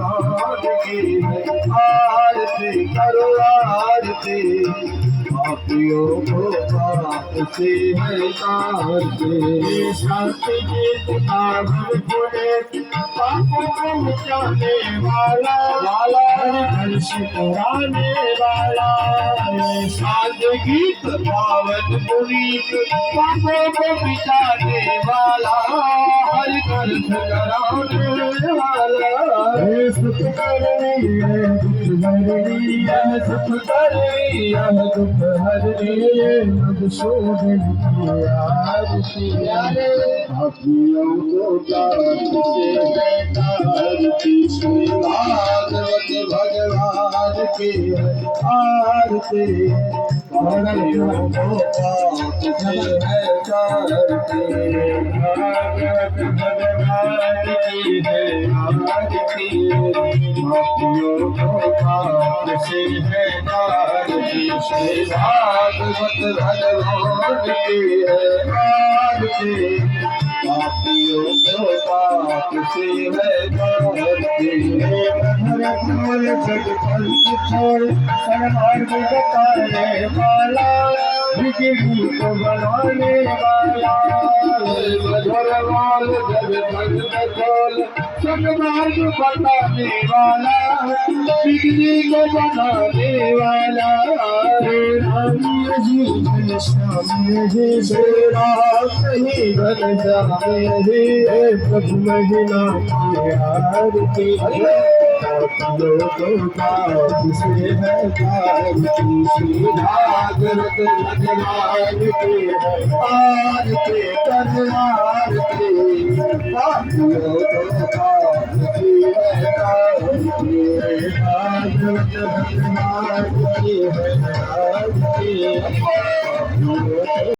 भगवान की है आरती करो आरती पापियों को पाप से है तारते शांति गीत भागवत बोले पापों को मिटाने वाला हर सिखाने वाला शांति गीत भागवत पुनीत पापों को मिटाने वाला हर घर कराने वाला सुख करनी है दुख हरनी है सुख करनी है दुख हरनी मधुसूदन की आरती पापियों को पाप से आरती श्री भागवत भगवान की आरती पापियों को पाप से आरती भागवत भगवान की है आरती पापियों को पाप से है आरती श्री भागवत भगवान की है आरती पापियों को पाप से है आरती हर जग फल छोड़ सर्वार्थ बताने वाला बिजली को बनाने वाला मधुरवाल जग फल खोल सर्वार्थ बताने वाला बिजली को बनाने वाला राम जी श्याम जी श्री राम ही बन जाए रे प्रभु महिला की आरती पापियों को पाप से है आरती श्री भागवत भगवान की है आरती कर आरती पापियों को पाप से है आरती भागवत भगवान की है आरती